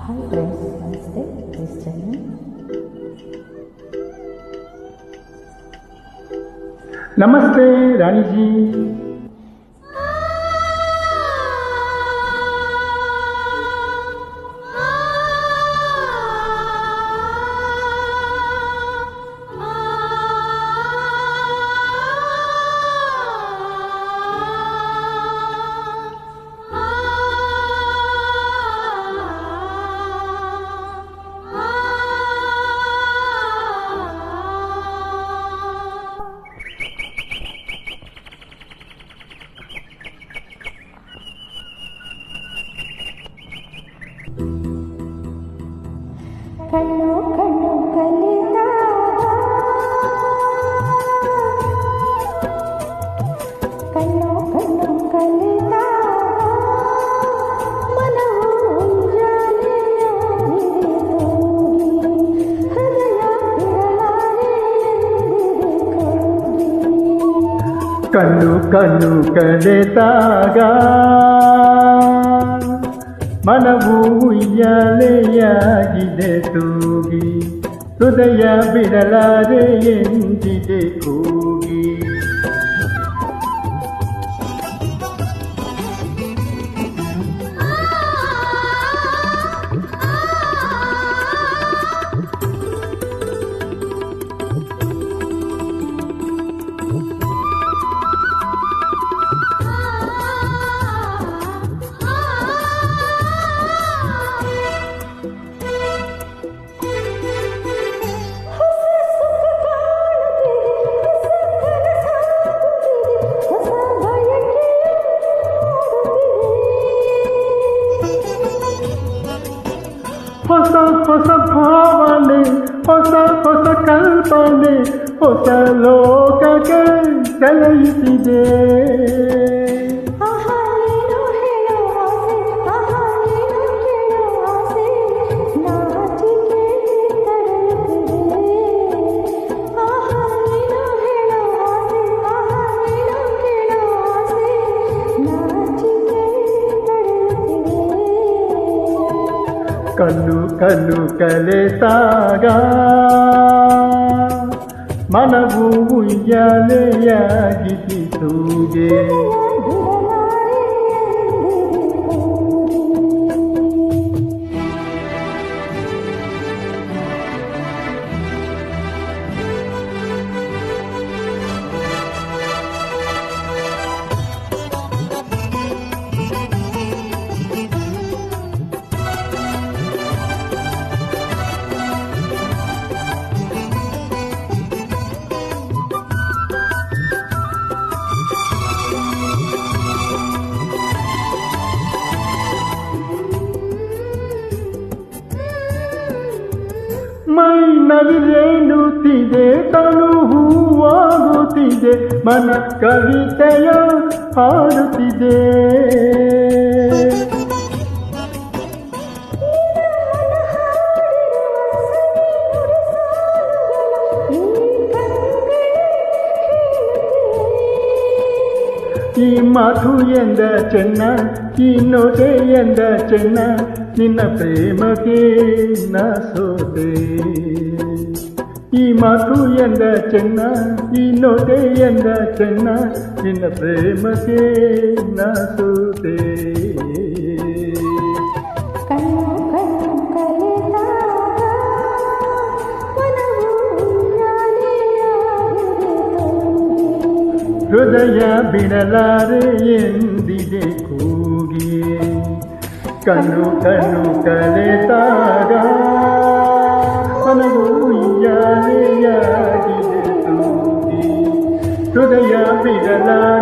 Hi friends, ನಮಸ್ತೆ. Please Chennai. ನಮಸ್ತೆ ರಾಣಿಜಿ. ಕಣ್ಣು ಕಣ್ಣು ಕಲಿತಾಗ, ಕಣ್ಣು ಕಣ್ಣು ಕಲಿತಾಗ ಮನವು ಉಯ್ಯಾಲೆಯಾಗಿದೆ ತೂಗಿ, ಹೃದಯ ಬಿಡಲಾರೆ ಎಂದಿದೆ ಕೂಗಿ. ಕಣ್ಣು ಕಣ್ಣು ಕಳೆದಾಗ ಮನವು ಉಯ್ಯಾಲೆಯಾಗಿದೆ ತೂಗಿ, ಹೃದಯ ಬಿಡಲಾರೆ ಎಂದಿದೆ ಕೂಗಿ. ಹೊಸ ಹೊಸ ಭಾವನೆ, ಹೊಸ ಹೊಸ ಕಲ್ಪನೆ, ಹೊಸ ಲೋಕಕ್ಕೆ ಸೆಳೆಯುತ್ತಿದೆ. ಕಣ್ಣು ಕಣ್ಣು ಕಲೆತಾಗ ಮನವು ಉಯ್ಯಾಲೆಯಾಗಿದೆ ತೂಗಿ. ಮೈ ನವಿಲೇಳುತ್ತಿದೆ, ತನು ಹೂವಾಗುತ್ತಿದೆ, ಮನ ಕವಿತೆಯ ಹಾಡುತ್ತಿದೆ. ಈ ಮಾತು ಎಂದ ಚೆನ್ನ, ಈ ನೋಟೆ ಎಂದ ಚೆನ್ನ, ನಿನ್ನ ಪ್ರೇಮಕ್ಕೆ ನಾ ಸೋತೆ. ಈ ಮಾತು ಎಂದ ಚೆನ್ನ, ಈ ನೋಟೆ ಎಂದ ಚೆನ್ನ, ನಿನ್ನ ಪ್ರೇಮಕ್ಕೆ ನಾ ಸೋತೆ. ಕಣ್ಣು ಕಣ್ಣು ಕಲಿತಾಗ ಮನವು ಉಯ್ಯಾಲೆಯಾಗಿದೆ ತೂಗಿ, ಹೃದಯ ಬಿಡಲಾರೆ ಎಂದಿದೆ ಕೂಗಿ. ಕಣ್ಣು ಕಣ್ಣು ಕಲೆತಾಗ ಮನವು ಉಯ್ಯಾಲೆಯಾಗಿದೆ ತೂಗಿ, ಹೃದಯ ಬಿಡಲಾರೆ